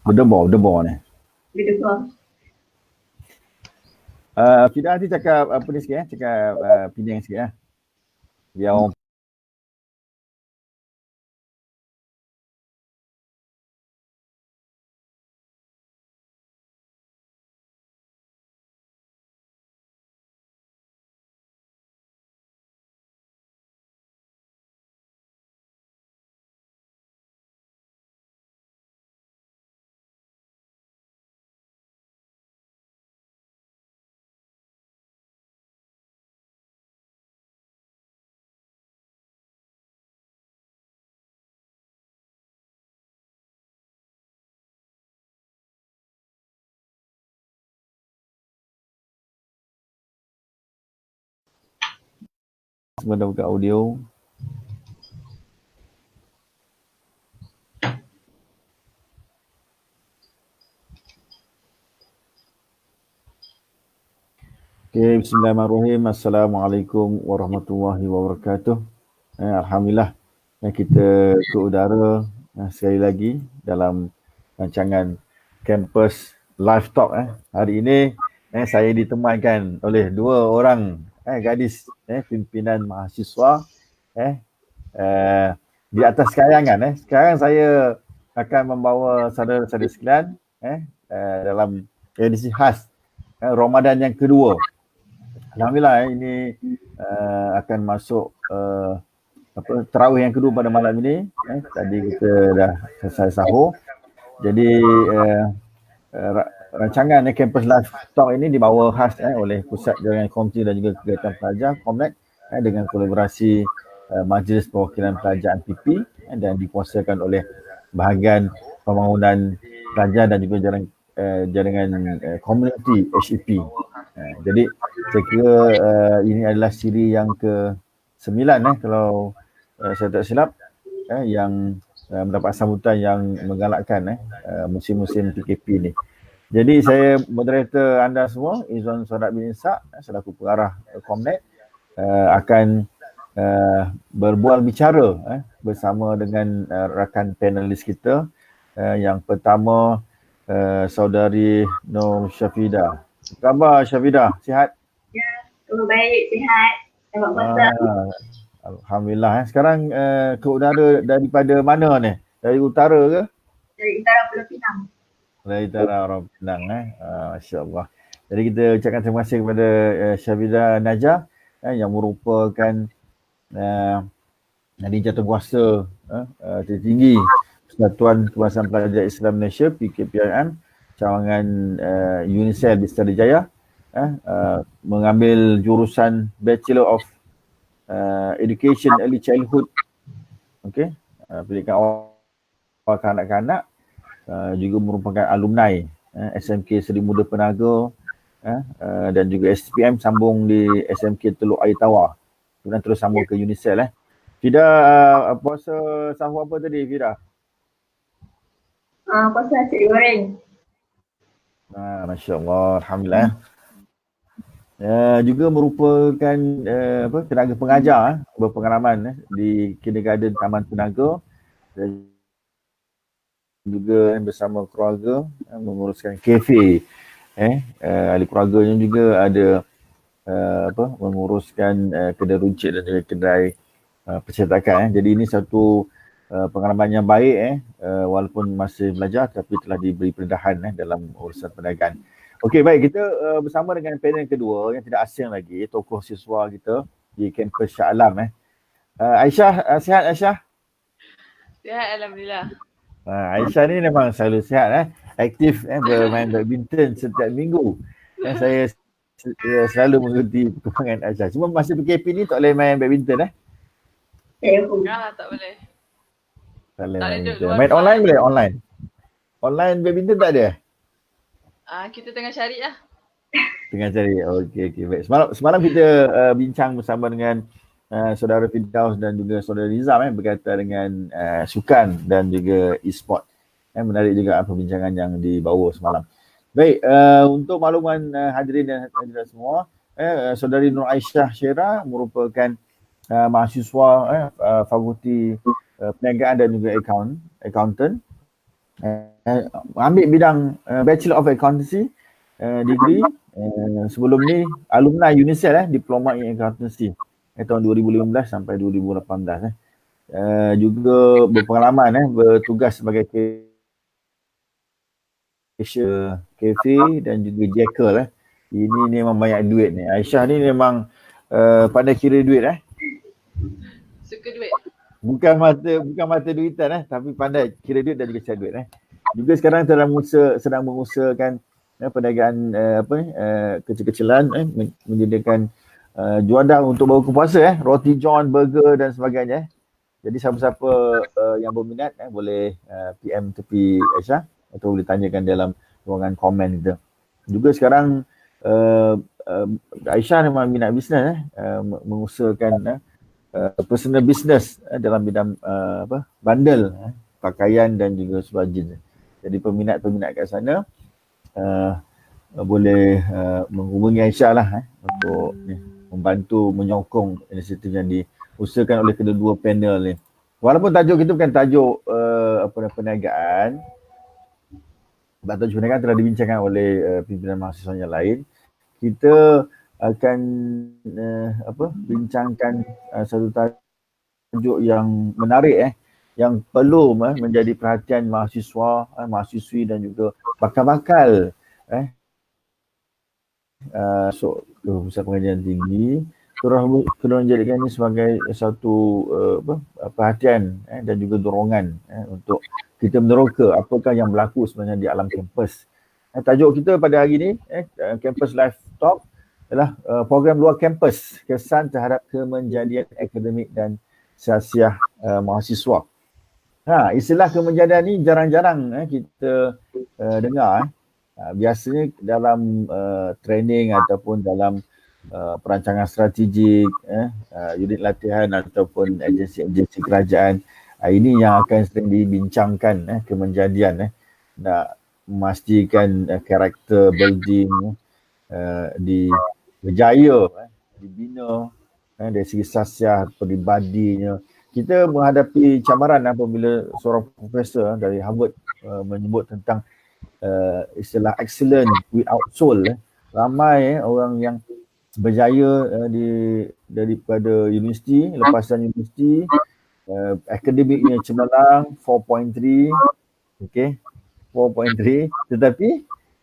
Berdebar ni. Berdebar. Fidah nanti cakap apa ni sikit cakap Penang sikit biar orang semua dah buka audio. Okay, bismillahirrahmanirrahim. Assalamualaikum warahmatullahi wabarakatuh. Alhamdulillah kita ke udara sekali lagi dalam rancangan Campus Live Talk. Hari ini saya ditemankan oleh dua orang gadis pimpinan mahasiswa di atas kayangan. Sekarang saya akan membawa saudara-saudara sekalian dalam edisi khas Ramadan yang kedua. Alhamdulillah ini akan masuk tarawih yang kedua pada malam ini. Tadi kita dah selesai sahur. Jadi rancangan Campus Live Talk ini dibawa khas oleh Pusat Jaringan Komiti dan juga Kegiatan Pelajar Komnet dengan kolaborasi Majlis Perwakilan Pelajar MPP dan dikuasakan oleh bahagian pembangunan pelajar dan juga jaringan komuniti HEP. Jadi saya kira ini adalah siri yang ke-9 kalau saya tak silap yang mendapat sambutan yang menggalakkan musim-musim PKP ni. Jadi saya moderator anda semua, Izwan Sodak bin Ishak selaku pengarah Komnet akan berbual bicara bersama dengan rakan panelis kita. Yang pertama saudari Nur Syafidah. Apa khabar Syafidah? Sihat? Ya, baik, sihat. Selamat masak. Alhamdulillah. Sekarang ke udara daripada mana ni? Dari utara ke? Dari utara Pulau Pinang. Dari utara orang Penang. Masya-Allah. Jadi kita ucapkan terima kasih kepada Syafidah Najah yang merupakan jatuhkuasa tertinggi Persatuan Kebangsaan Pelajar Islam Malaysia PKPIM cawangan UNICEF di Setarijaya mengambil jurusan Bachelor of Education Early Childhood, pendidikan awal kanak-kanak, juga merupakan alumni SMK Seri Muda Penaga dan juga SPM sambung di SMK Teluk Air Tawar, kemudian terus sambung ke UNICEF. Fida, puasa sahur apa tadi Fida? Puasa nasi goreng. Masya Allah, Alhamdulillah. Juga merupakan tenaga pengajar berpengalaman di kindergarten Taman Tenaga dan juga bersama keluarga menguruskan kafe. Ahli keluarganya juga ada menguruskan kedai runcit dan juga kedai percetakan. Jadi ini satu pengalaman yang baik walaupun masih belajar tapi telah diberi pendedahan dalam urusan perniagaan. Okey, baik, kita bersama dengan panel kedua yang tidak asing lagi, tokoh siswa kita di kampus Shah Alam. Aisyah, sihat Aisyah? Sihat, Alhamdulillah. Aisyah ni memang selalu sihat, aktif bermain badminton setiap minggu. Saya selalu mengikuti perkembangan Aisyah. Cuma masa PKP ni tak boleh main badminton tak boleh. Tak boleh main badminton. Main online boleh? Online badminton tak ada? Kita tengah cari lah. Tengah cari. Okey, baik. Semalam kita bincang bersama dengan saudara Firdaus dan juga saudara Rizal berkaitan dengan sukan dan juga e-sport. Menarik juga perbincangan yang dibawa semalam. Baik, untuk makluman hadirin dan hadirat semua, saudari Nur Aisyah Syera merupakan mahasiswa Fakulti Perniagaan dan juga Accountant ambil bidang Bachelor of Accountancy degree. Sebelum ni alumni UNICEF Diploma in Accountancy tahun 2015 sampai 2018. Juga berpengalaman bertugas sebagai cashier cafe dan juga jacker Ini memang banyak duit ni. Aisyah ni memang pandai kira duit Suka duit. Bukan mata duitan tapi pandai kira duit dan juga cari duit Juga sekarang sedang mengusahakan perniagaan kecil-kecilan menyediakan juadah untuk berbuka puasa roti john, burger dan sebagainya. Jadi siapa-siapa yang berminat boleh PM tepi Aisyah atau boleh tanyakan dalam ruangan komen kita. Juga sekarang Aisyah memang minat bisnes mengusahakan personal business dalam bidang bandel pakaian dan juga sebagainya. Jadi peminat-peminat kat sana boleh menghubungi Aisyah untuk membantu menyokong inisiatif yang diusahakan oleh kedua-dua panel ni. Walaupun tajuk kita bukan tajuk perniagaan, sebab tajuk perniagaan telah dibincangkan oleh pimpinan mahasiswa yang lain, kita akan bincangkan satu tajuk yang menarik yang perlu menjadi perhatian mahasiswa, mahasiswi dan juga bakal-bakal ke pusat pengajian tinggi. Kita menjadikan ini sebagai satu perhatian dan juga dorongan untuk kita meneroka apakah yang berlaku sebenarnya di alam kampus. Tajuk kita pada hari ini, Campus Live Talk, adalah program luar kampus, kesan terhadap kemenjadian akademik dan siasiah mahasiswa. Istilah kemenjadian ni jarang-jarang kita dengar. Biasanya dalam training ataupun dalam perancangan strategik, unit latihan ataupun agensi-agensi kerajaan. Ini yang akan sering dibincangkan kemenjadian. Nak memastikan karakter building berjaya, dibina dari segi sasiah peribadinya. Kita menghadapi cabaran apabila seorang profesor dari Harvard menyebut tentang istilah excellent without soul. Ramai orang yang berjaya daripada universiti, lepasan universiti, akademiknya cemerlang 4.3, okey, 4.3, tetapi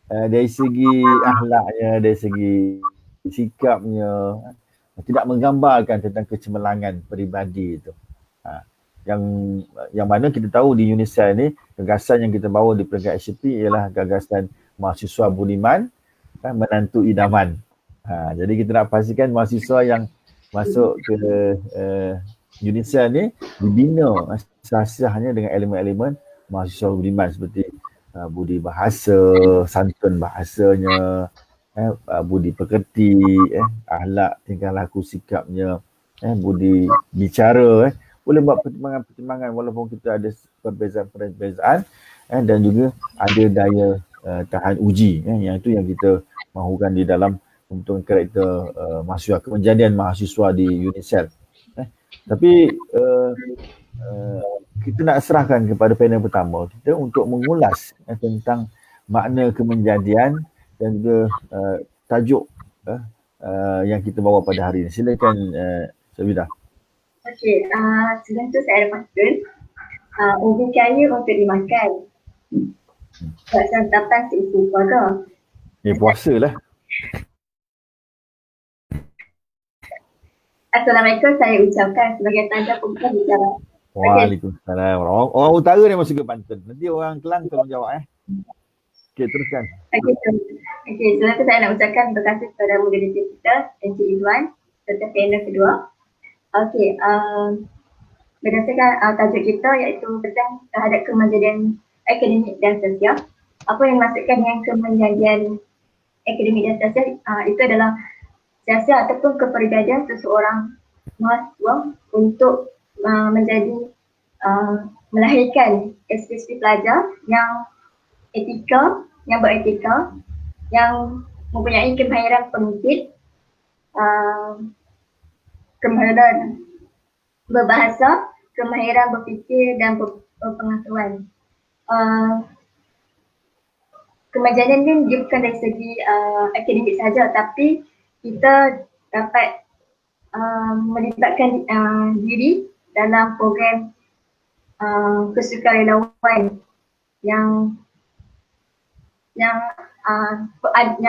dari segi akhlaknya, dari segi sikapnya tidak menggambarkan tentang kecemerlangan peribadi itu. Yang mana kita tahu di UNICEF ni gagasan yang kita bawa di peringkat HCP ialah gagasan mahasiswa budiman menantu idaman. Jadi kita nak pastikan mahasiswa yang masuk ke UNICEF ni dibina sasiahnya dengan elemen-elemen mahasiswa budiman seperti budi bahasa, santun bahasanya, budi pekerti, akhlak tingkah laku sikapnya, budi bicara, boleh buat pertimbangan walaupun kita ada perbezaan dan juga ada daya tahan uji, yang itu yang kita mahukan di dalam pembentukan karakter mahasiswa, kemenjadian mahasiswa di UNICEF. Tapi kita nak serahkan kepada panel pertama kita untuk mengulas tentang makna kemenjadian dan juga tajuk yang kita bawa pada hari ini. Silakan Syafidah. Okey, sebelum tu saya ada pantun. Ubi kayu untuk dimakan. Buat santapan seisi keluarga. Puasa lah. Assalamualaikum saya ucapkan sebagai tanda pembuka bicara. Waalaikumsalam. Orang utara ni masih ke pantun. Nanti orang Kelang tolong jawab Okey, teruskan. Okey, sebelum tu saya nak ucapkan terima kasih kepada moderator kita, Encik Izwan, serta panel kedua. Okey, berdasarkan tajuk kita iaitu tentang terhadap kemenjadian akademik dan sosial. Apa yang dimaksudkan dengan kemenjadian akademik dan sosial itu adalah siasat ataupun kepribadian seseorang mahasiswa untuk menjadi melahirkan SPSP pelajar yang etika, yang beretika, yang mempunyai kemahiran pemimpin, kemahiran berbahasa, kemahiran berfikir dan berpengetahuan. kemajanan ni dia bukan dari segi akademik saja, tapi kita dapat melibatkan diri dalam program kesukarelawan yang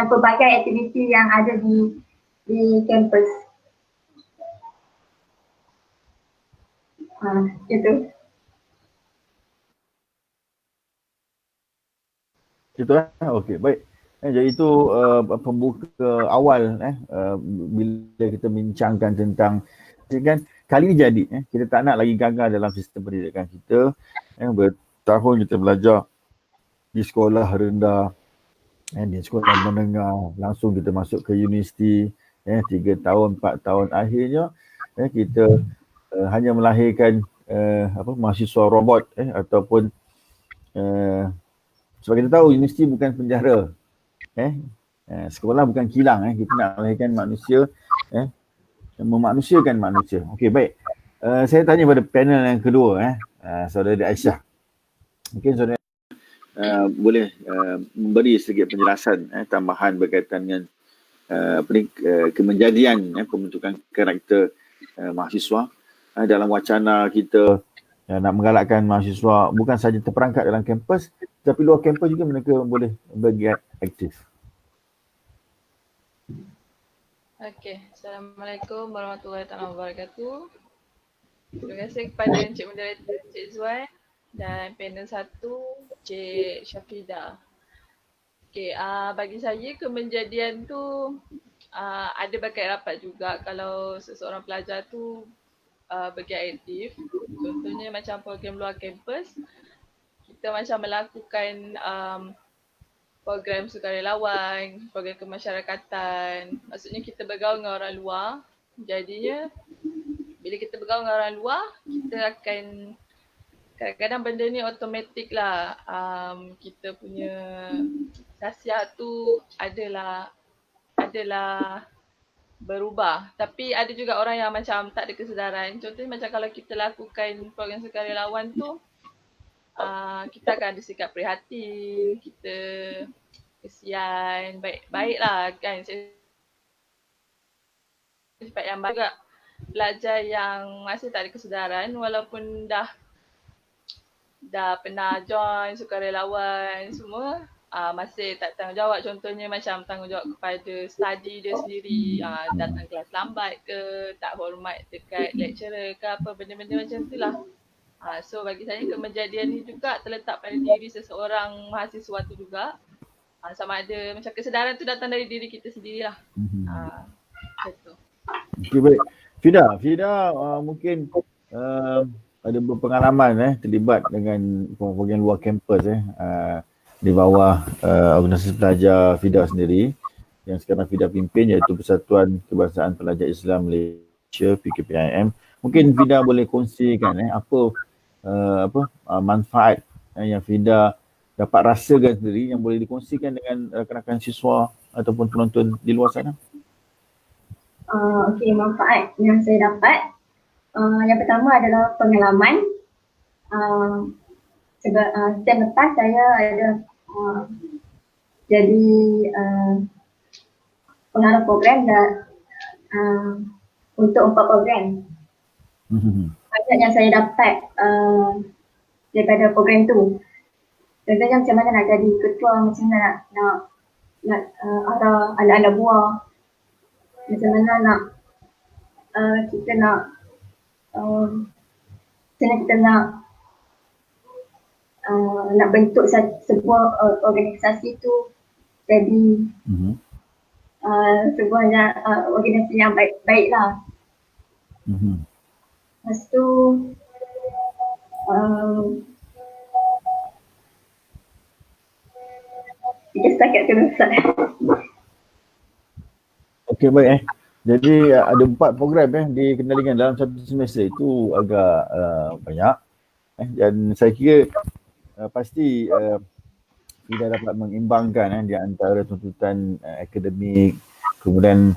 pelbagai aktiviti yang ada di kampus. Itu. Itu okey, baik. Jadi itu pembuka awal bila kita bincangkan tentang kan kali ni jadi kita tak nak lagi gagal dalam sistem pendidikan kita. Bertahun kita belajar di sekolah rendah, di sekolah menengah, langsung kita masuk ke universiti, 3 tahun, 4 tahun, akhirnya kita hanya melahirkan mahasiswa robot ataupun sebab kita tahu universiti bukan penjara, sekolah bukan kilang, kita nak melahirkan manusia, memanusiakan manusia. Okey, baik. Saya tanya pada panel yang kedua, saudara Aisyah. Mungkin saudara boleh memberi sedikit penjelasan tambahan berkaitan dengan kemenjadian pembentukan karakter mahasiswa dalam wacana kita nak menggalakkan mahasiswa bukan saja terperangkap dalam kampus, tapi luar kampus juga mereka boleh bergiat aktif. Okey, Assalamualaikum warahmatullahi wabarakatuh. Terima kasih kepada Encik Moderator Encik Zuan dan panel 1 Encik Syafida. Okey, bagi saya kemenjadian tu ada bakat rapat juga kalau seseorang pelajar tu bergiat aktif. Contohnya macam program luar kampus, kita macam melakukan program sukarelawan, program kemasyarakatan. Maksudnya kita bergaul dengan orang luar. Jadinya bila kita bergaul dengan orang luar, kita akan kadang-kadang benda ni automatik lah. Kita punya khasiat tu adalah berubah. Tapi ada juga orang yang macam tak ada kesedaran. Contohnya macam kalau kita lakukan program sukarelawan tu, kita akan ada sikap prihatin, kita kesian, baik lah kan. Sifat yang baik juga. Pelajar yang masih tak ada kesedaran walaupun dah pernah join sukarelawan semua, masih tak tanggungjawab. Contohnya macam tanggungjawab kepada study dia sendiri, datang kelas lambat ke, tak hormat dekat lecturer ke apa, benda-benda macam tu lah. So bagi saya kemenjadian ni juga terletak pada diri seseorang mahasiswa tu juga. Sama ada macam kesedaran tu datang dari diri kita sendirilah. Betul. Okay, baik. Fida mungkin ada berpengalaman terlibat dengan program luar kampus di bawah organisasi pelajar Fida sendiri yang sekarang Fida pimpin, iaitu Persatuan Kebangsaan Pelajar Islam Malaysia PKPIM. Mungkin Fida boleh kongsikan apa manfaat yang Fida dapat rasakan sendiri yang boleh dikongsikan dengan rakan-rakan siswa ataupun penonton di luar sana. Okey, manfaat yang saya dapat, yang pertama adalah pengalaman. Tahun lepas saya ada jadi pengarah program dan untuk 4 program. Banyak yang saya dapat daripada program tu. Contohnya macam mana nak jadi ketua, macam mana nak arah anak-anak buah, macam mana nak kita nak macam mana kita nak bentuk sebuah organisasi tu jadi sebuah organisasi yang baik lah. Lepas tu kita setakat tu Ustaz. Okey, baik Jadi ada 4 program dikendalikan dalam satu semester, itu agak banyak. Dan saya kira pasti tidak dapat mengimbangkan di antara tuntutan akademik, kemudian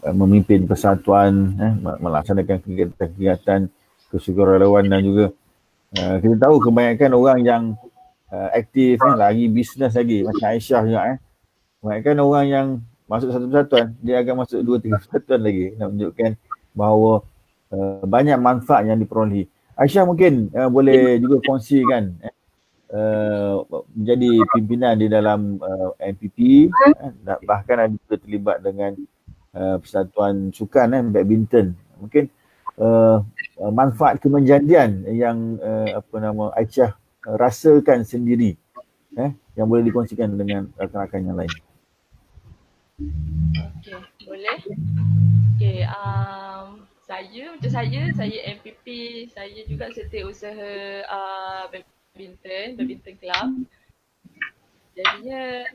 memimpin persatuan, melaksanakan kegiatan kesukarelawan dan juga Kita tahu kebanyakan orang yang aktif lagi bisnes lagi macam Aisyah juga kebanyakan orang yang masuk satu persatuan dia akan masuk 2-3 persatuan lagi nak menunjukkan bahawa banyak manfaat yang diperolehi. Aisyah mungkin boleh juga kongsikan menjadi pimpinan di dalam MPP bahkan ada juga terlibat dengan persatuan sukan badminton. Mungkin manfaat kemenjadian yang Aisyah rasakan sendiri yang boleh dikongsikan dengan rakan-rakan yang lain. Okey, boleh. Okey, saya MPP, saya juga setiausaha badminton club. Jadinya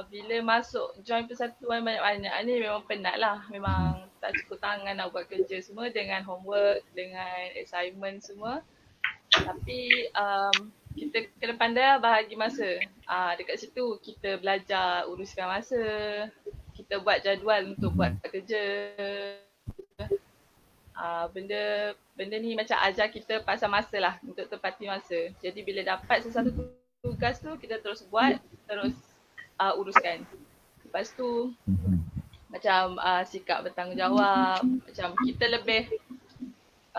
bila masuk join persatuan banyak-banyak ni memang penat lah. Memang tak cukup tangan nak buat kerja semua dengan homework, dengan assignment semua. Tapi kita kena pandai bahagi masa. Dekat situ kita belajar uruskan masa. Kita buat jadual untuk buat kerja. Benda ni macam ajar kita pasal masa lah, untuk tepati masa. Jadi bila dapat sesuatu tugas tu kita terus buat, terus uruskan. Lepas tu macam sikap bertanggungjawab, macam kita lebih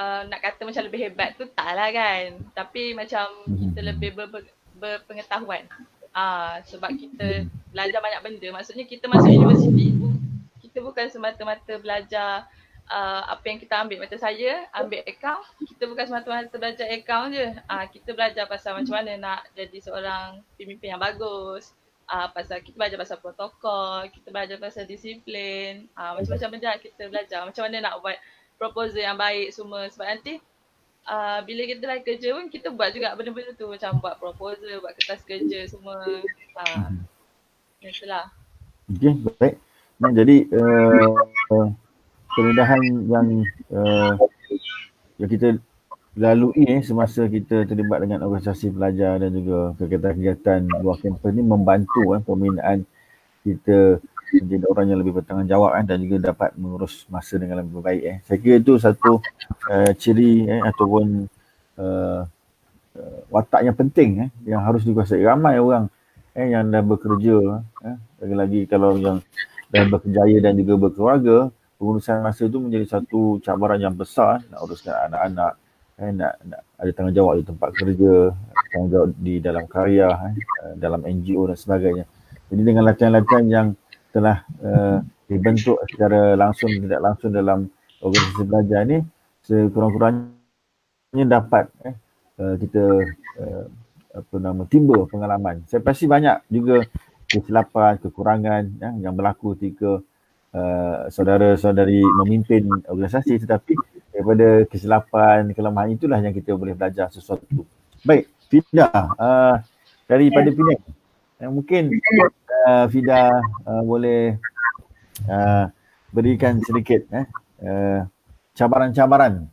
nak kata macam lebih hebat tu tak lah kan. Tapi macam kita lebih berpengetahuan. Sebab kita belajar banyak benda. Maksudnya kita masuk universiti, kita bukan semata-mata belajar apa yang kita ambil. Macam saya ambil account, kita bukan semata-mata belajar account je. Kita belajar pasal macam mana nak jadi seorang pemimpin yang bagus. Pasal kita belajar pasal protokol, kita belajar pasal disiplin, macam-macam benda kita belajar. Macam mana nak buat proposal yang baik semua. Sebab nanti bila kita dah kerja pun kita buat juga benda-benda tu. Macam buat proposal, buat kertas kerja semua. Itulah. Okey, baik. Nah, jadi pendedahan yang kita lalui semasa kita terlibat dengan organisasi pelajar dan juga kegiatan-kegiatan luar kampus ni membantu pembinaan kita menjadi orang yang lebih bertanggungjawab dan juga dapat mengurus masa dengan lebih baik. Saya kira itu satu ciri ataupun watak yang penting yang harus dikuasai. Ramai orang yang dah bekerja, lagi-lagi kalau yang dah berkerjaya dan juga berkeluarga, pengurusan masa itu menjadi satu cabaran yang besar. Nak uruskan anak-anak, nak ada tanggungjawab di tempat kerja, tanggungjawab di dalam karya, dalam NGO dan sebagainya. Jadi dengan latihan-latihan yang telah dibentuk secara langsung dan tidak langsung dalam organisasi belajar ni, sekurang-kurangnya dapat kita timbul pengalaman. Saya pasti banyak juga kesilapan, kekurangan yang berlaku ketika saudara-saudari memimpin organisasi, tetapi daripada kesilapan, kelemahan itulah yang kita boleh belajar sesuatu. Baik, Fida daripada Penang. Mungkin Fida boleh berikan sedikit cabaran-cabaran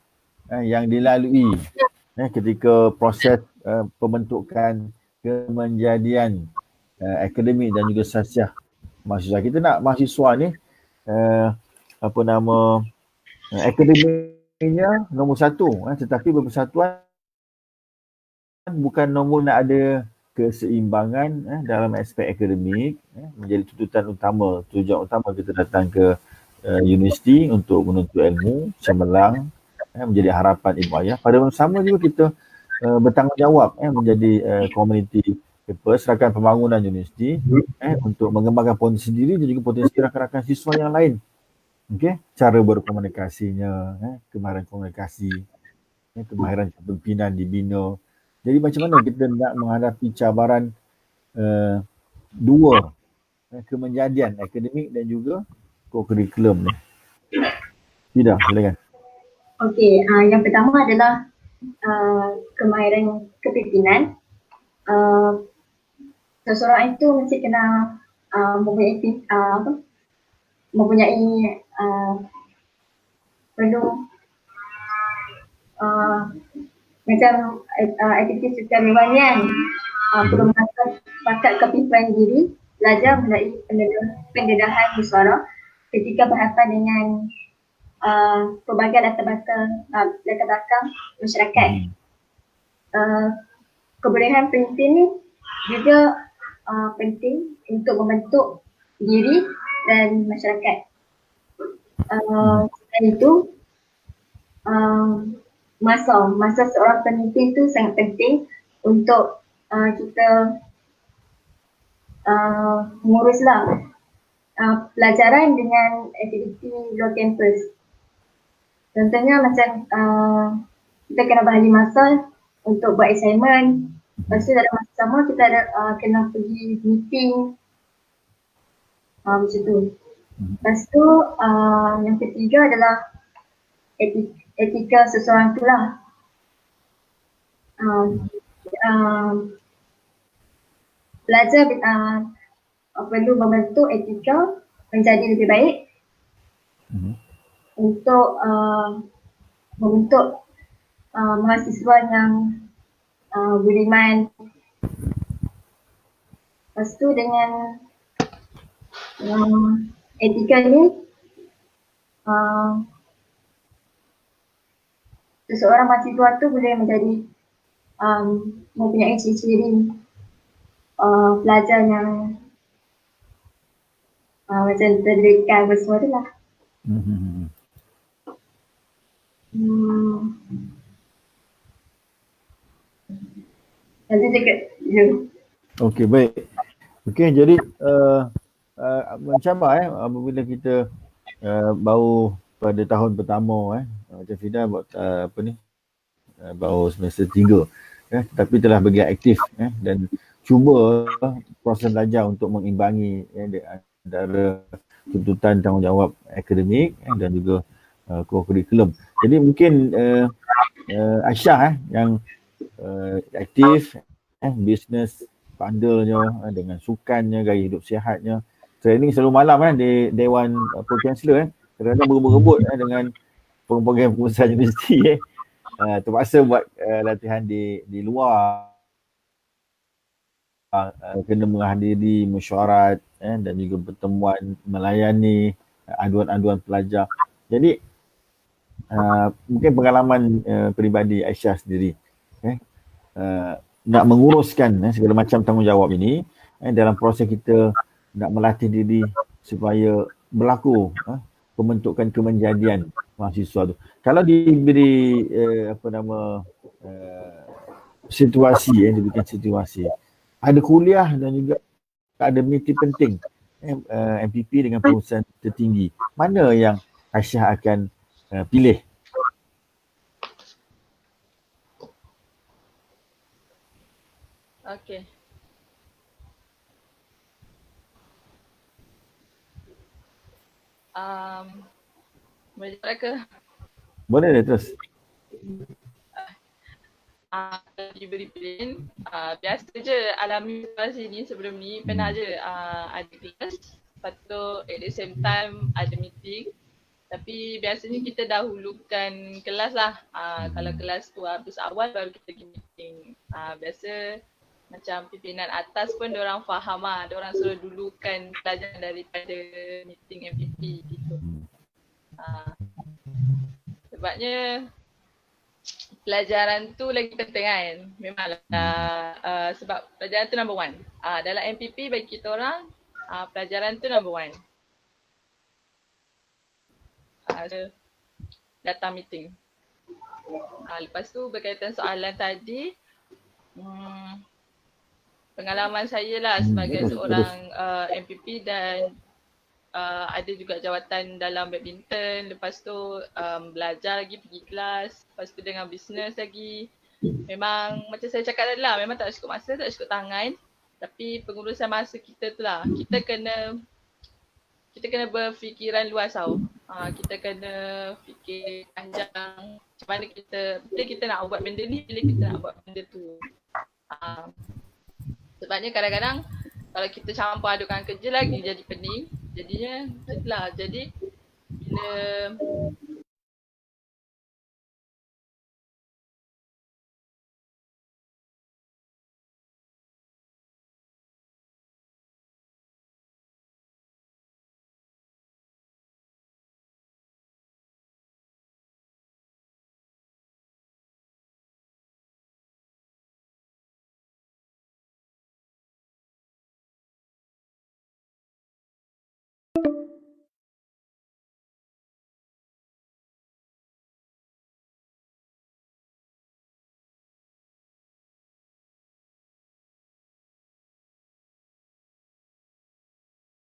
yang dilalui ketika proses pembentukan kemenjadian akademik dan juga sasiah mahasiswa. Kita nak mahasiswa ni akademiknya nombor satu, tetapi berpersatuan bukan nombor nak ada keseimbangan dalam aspek akademik menjadi tujuan utama kita datang ke universiti untuk menuntut ilmu cemerlang, menjadi harapan ibu ayah. Pada masa sama juga kita bertanggungjawab menjadi community campus, rakan pembangunan universiti untuk mengembangkan potensi diri dan juga potensi rakan-rakan siswa yang lain. Okey, cara berkomunikasinya, kemahiran komunikasi, kemahiran kepimpinan dibina. Jadi macam mana kita nak menghadapi cabaran dua kemenjadian akademik dan juga co-curriculum ni? Tidak, silakan. Okey, yang pertama adalah kemahiran kepimpinan. Seseorang itu mesti kena mempunyai perlu macam aktiviti secara rohanian, perlu mengasah bakat kepimpinan diri, belajar melalui pendedahan bersuara ketika berhadapan dengan pelbagai latar belakang masyarakat. uh, kebolehan printing ni juga penting untuk membentuk diri dan masyarakat. Selain itu, masa seorang pemimpin tu sangat penting untuk kita menguruslah pelajaran dengan aktiviti luar kampus. Contohnya macam kita kena bahagi masa untuk buat assignment. Lepas tu dalam masa sama kita ada kena pergi meeting macam tu. Lepas tu yang ketiga adalah etika seseorang tu lah. Pelajar perlu membentuk etika menjadi lebih baik untuk membentuk mahasiswa yang budiman. Lepas tu dengan etika ni seseorang mahasiswa tu boleh menjadi mempunyai ciri-ciri pelajar yang macam terdirikan apa semua tu lah. Nanti cakap je. Okey, baik. Okey, jadi mencabar apabila kita baru pada tahun pertama macam Fida buat baru semester 3 tapi telah bergiat aktif dan cuba proses belajar untuk mengimbangi antara tuntutan tanggungjawab akademik dan juga kurikulum. Jadi mungkin Aisyah yang aktif bisnes pandelnya dengan sukannya, gaya hidup sihatnya, training selalu malam di Dewan Pro Chancellor kadang-kadang berebut-rebut dengan program pengurusan universiti terpaksa buat latihan di luar, kena menghadiri mesyuarat dan juga pertemuan melayani aduan-aduan pelajar. Jadi mungkin pengalaman peribadi Aisyah sendiri nak menguruskan segala macam tanggungjawab ini dalam proses kita nak melatih diri supaya berlaku pembentukan kemenjadian mahasiswa tu. Kalau diberi situasi diberikan situasi ada kuliah dan juga ada meeting penting MPP dengan pengurusan tertinggi, mana yang Aisyah akan pilih? Okey. Boleh jawab ke? Boleh deh terus. Kalau diberi pilihan, biasa je alami situasi ni sebelum ni pernah je ada kelas, lepas tu at the same time ada meeting. Tapi biasanya kita dahulukan kelas lah. Kalau kelas tu habis awal baru kita pergi meeting. Biasa macam pimpinan atas pun diorang faham lah. Diorang suruh dulukan pelajaran daripada meeting MPP gitu. Sebabnya pelajaran tu lagi penting kan. Memanglah sebab pelajaran tu number one. Dalam MPP bagi kita orang pelajaran tu number one. Datang meeting. Lepas tu berkaitan soalan tadi, pengalaman saya lah sebagai seorang MPP dan ada juga jawatan dalam badminton. Lepas tu belajar lagi, pergi kelas. Lepas tu dengan bisnes lagi. Memang macam saya cakap tadi lah, memang tak cukup masa, tak cukup tangan. Tapi pengurusan masa kita tu lah, kita kena berfikiran luas tau. Kita kena fikir panjang macam mana bila kita nak buat benda ni, bila kita nak buat benda tu. Sebabnya kadang-kadang kalau kita campur adukkan kerja lagi jadi pening. Jadinya itulah. Jadi bila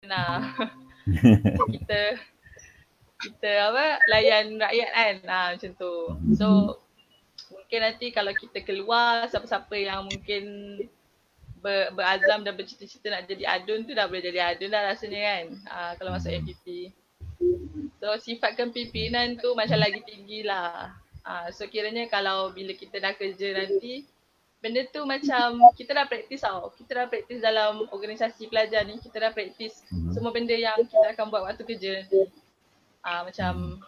Nah, kita kita layan rakyat kan. Macam tu. So mungkin nanti kalau kita keluar, siapa-siapa yang mungkin berazam dan bercita-cita nak jadi adun tu dah boleh jadi adun dah rasanya kan. Kalau masuk MPP. So sifat kepimpinan tu macam lagi tinggi lah. So kiranya kalau bila kita dah kerja nanti, benda tu macam kita dah praktis tau. Kita dah praktis dalam organisasi pelajar ni, kita dah praktis semua benda yang kita akan buat waktu kerja nanti. Macam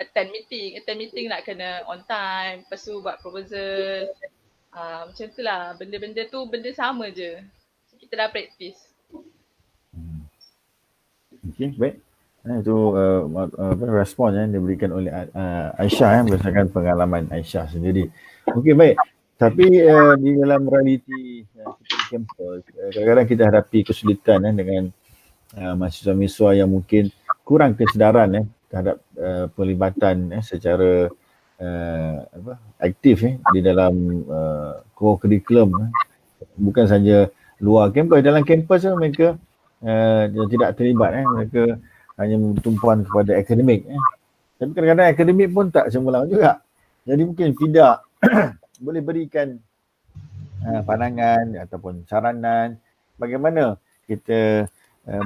attend meeting nak kena on time, lepas tu buat proposal. Macam tu lah, benda-benda tu benda sama je. So, kita dah praktis. Okey, baik. Itu respon yang diberikan oleh Aisyah berdasarkan pengalaman Aisyah sendiri. Okey, baik. Tapi di dalam realiti kita di kampus, kadang-kadang kita hadapi kesulitan dengan mahasiswa-mahasiswa yang mungkin kurang kesedaran terhadap pelibatan secara aktif di dalam core curriculum. Bukan saja luar kampus, dalam kampus mereka tidak terlibat. Mereka hanya bertumpuan kepada akademik. Tapi kadang-kadang akademik pun tak cemerlang juga. Jadi mungkin Fida boleh berikan pandangan ataupun saranan bagaimana kita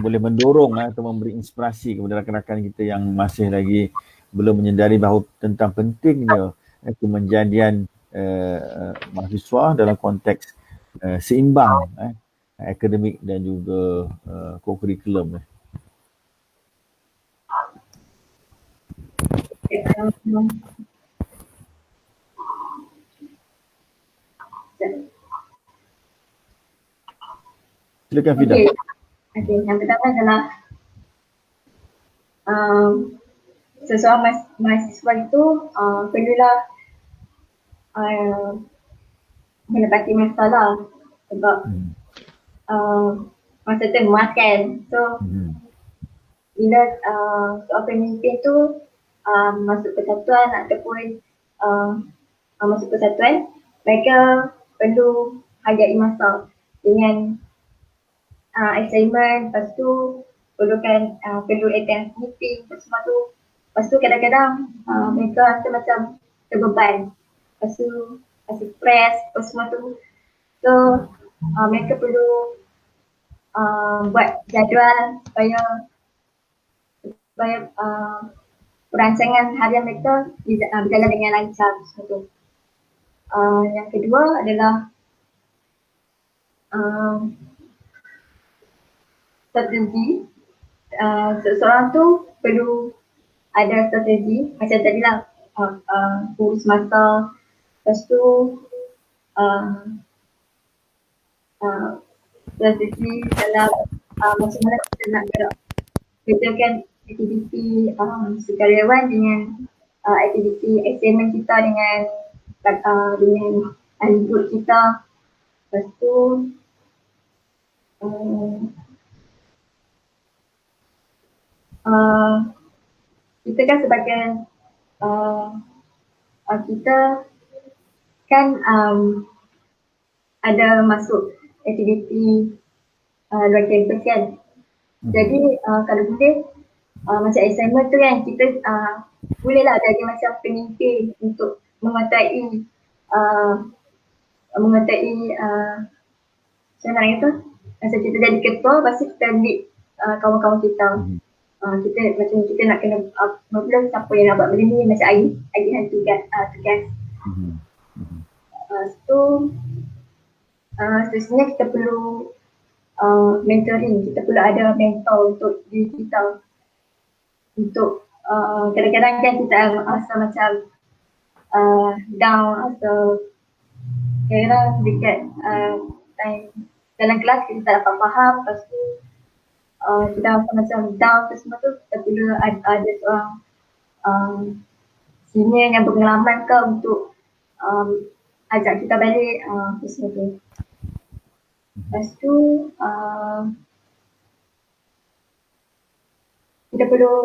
boleh mendorong atau memberi inspirasi kepada rakan-rakan kita yang masih lagi belum menyedari bahawa tentang pentingnya kemenjadian mahasiswa dalam konteks seimbang akademik dan juga co-curriculum. Silakan Fida. Okay. Yang pertama adalah seseorang mahasiswa itu perlulah menepati masalah sebab masa tu memuaskan. So bila seorang pemimpin tu masuk persatuan ataupun masuk persatuan, mereka perlu hargai masa dengan assignment, lepas tu perlu attend meeting, semua tu. Lepas tu kadang-kadang mereka rasa macam terbeban, lepas tu stress, semua tu. So mereka perlu buat jadual supaya perancangan harian mereka berjalan dengan lancar. Semua tu. Yang kedua adalah strategi. Seseorang tu perlu ada strategi macam tadilah urus masa, lepas tu strategi dalam macam mana kita nak bedakan aktiviti sukarelawan dengan aktiviti assignment kita dengan ahli group kita. Lepas tu kita kan sebagai kita kan ada masuk aktiviti luar kampus kan. Jadi kalau boleh macam assignment tu kan kita bolehlah jadi macam pemimpin untuk menguatai macam mana itu. Macam kita jadi ketua, lepas tu kita lead kawan-kawan kita. Kita macam kita nak kena problem siapa yang nak buat benda ni, macam agihan tugas. So seterusnya kita perlu mentoring, kita perlu ada mentor untuk diri kita. Untuk kadang-kadang kan kita rasa macam down atau kadang dekat dalam kelas kita tak dapat faham, lepas tu kita rasa macam down tu semua tu, kita perlu ada seorang senior yang berpengalaman ke untuk ajak kita balik semua tu. Lepas tu kita perlu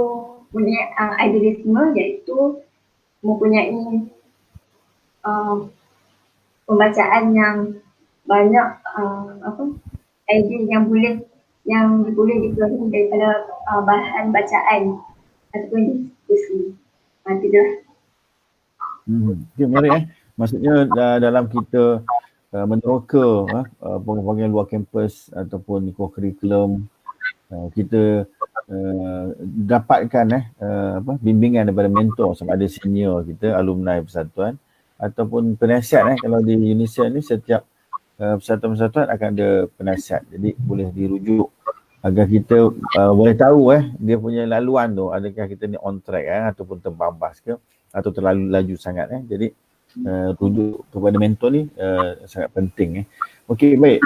punya idealisme, iaitu mempunyai pembacaan yang banyak, idea yang boleh dikeluarkan daripada bahan bacaan ataupun diskusi. Itulah. Okay, menarik Maksudnya dalam kita meneroka program luar kampus ataupun kurikulum, kita dapatkan bimbingan daripada mentor sama ada senior kita, alumni persatuan ataupun penasihat. Kalau di UNISA ni setiap persatuan-persatuan akan ada penasihat, jadi boleh dirujuk agar kita boleh tahu dia punya laluan tu, adakah kita ni on track ataupun terbabas ke atau terlalu laju sangat. Jadi rujuk kepada mentor ni sangat penting. Okey, baik.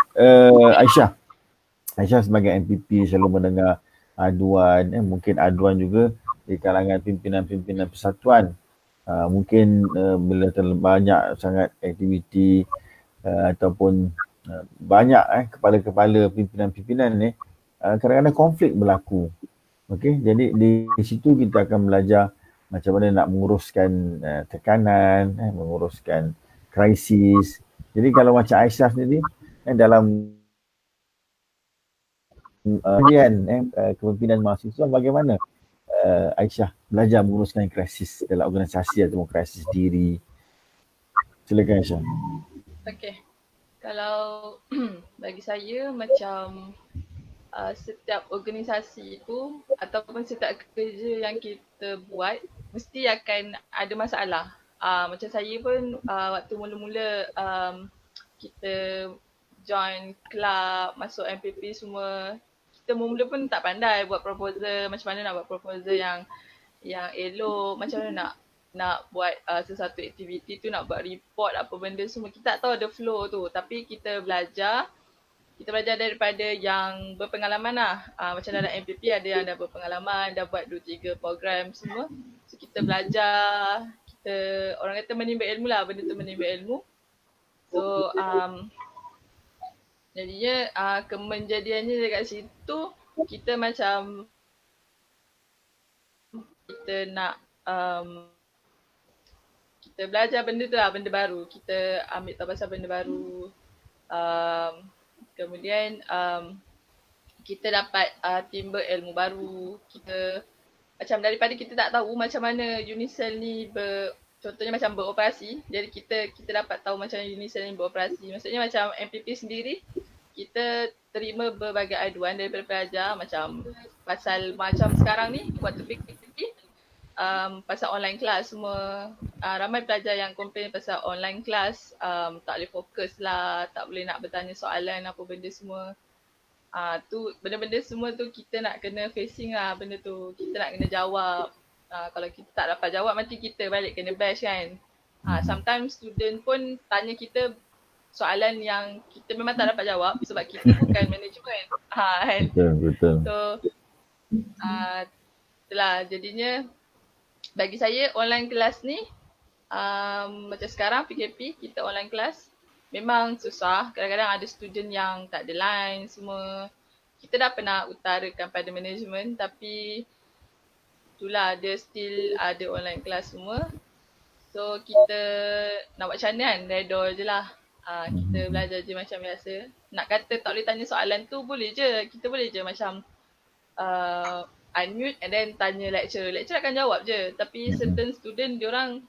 Aisyah sebagai MPP selalu mendengar aduan, mungkin aduan juga di kalangan pimpinan-pimpinan persatuan. Mungkin bila terlalu banyak sangat aktiviti ataupun banyak kepala-kepala pimpinan-pimpinan ni, kadang-kadang konflik berlaku. Okey, jadi di situ kita akan belajar macam mana nak menguruskan tekanan, menguruskan krisis. Jadi kalau macam Aisyah sendiri dalam kepimpinan mahasiswa, bagaimana Aisyah belajar menguruskan krisis dalam organisasi atau krisis diri? Silakan Aisyah. Okey. Kalau bagi saya macam setiap organisasi itu ataupun setiap kerja yang kita buat mesti akan ada masalah. Macam saya pun waktu mula-mula kita join club, masuk MPP semua, kita mula-mula pun tak pandai buat proposal, macam mana nak buat proposal yang elok, macam mana nak buat sesuatu aktiviti tu, nak buat report apa benda semua. Kita tak tahu ada flow tu, tapi kita belajar daripada yang berpengalaman lah. Macam dalam MPP ada yang dah berpengalaman, dah buat 2-3 program semua. So kita belajar, kita orang kata menimba ilmu lah, benda tu menimba ilmu. So jadinya kemenjadiannya dekat situ, kita macam kita nak kita belajar benda tu lah, benda baru. Kita ambil tahu pasal benda baru. Kemudian kita dapat timba ilmu baru. Kita macam daripada kita tak tahu macam mana UNISEL ni contohnya macam beroperasi. Jadi kita dapat tahu macam UNISEL ni beroperasi. Maksudnya macam MPP sendiri, kita terima berbagai aduan daripada pelajar macam pasal macam sekarang ni waktu PKP, pasal online class semua. Ramai pelajar yang komplain pasal online class, tak boleh fokus lah, tak boleh nak bertanya soalan apa benda semua. Tu benda-benda semua tu kita nak kena facing lah benda tu. Kita nak kena jawab. Kalau kita tak dapat jawab nanti kita balik kena bash kan. Sometimes student pun tanya kita soalan yang kita memang tak dapat jawab sebab kita bukan manajemen. Kan? Betul. So itulah jadinya bagi saya online kelas ni macam sekarang PKP kita online kelas memang susah. Kadang-kadang ada student yang tak ada line semua. Kita dah pernah utarakan pada management tapi itulah dia still ada online kelas semua. So kita nak buat macam mana kan, redor je lah. Kita belajar je macam biasa. Nak kata tak boleh tanya soalan tu boleh je. Kita boleh je macam unmute and then tanya lecturer. Lecturer akan jawab je. Tapi certain student diorang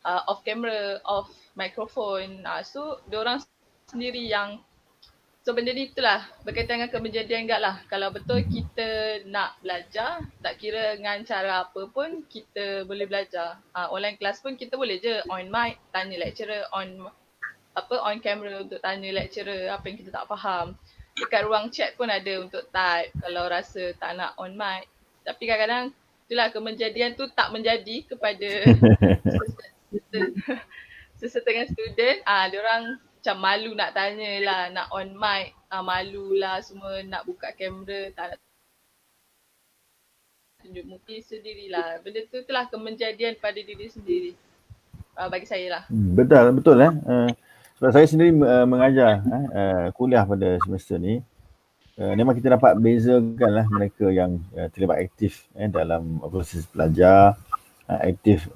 off camera, off microphone. So diorang sendiri yang benda ni itulah berkaitan dengan kemenjadian guard lah. Kalau betul kita nak belajar, tak kira dengan cara apa pun kita boleh belajar. Online class pun kita boleh je on mic, tanya lecturer, on camera untuk tanya lecturer apa yang kita tak faham. Dekat ruang chat pun ada untuk type kalau rasa tak nak on mic. Tapi kadang-kadang itulah kemenjadian tu tak menjadi kepada sesetengah student. Diorang macam malu nak tanya lah, nak on mic, malu lah semua, nak buka kamera, tak nak tunjuk muka sendirilah. Benda tu itulah kemenjadian pada diri sendiri. Bagi saya lah. Betul sebab saya sendiri mengajar kuliah pada semester ni. memang kita dapat bezakan lah mereka yang terlibat aktif dalam proses belajar, aktif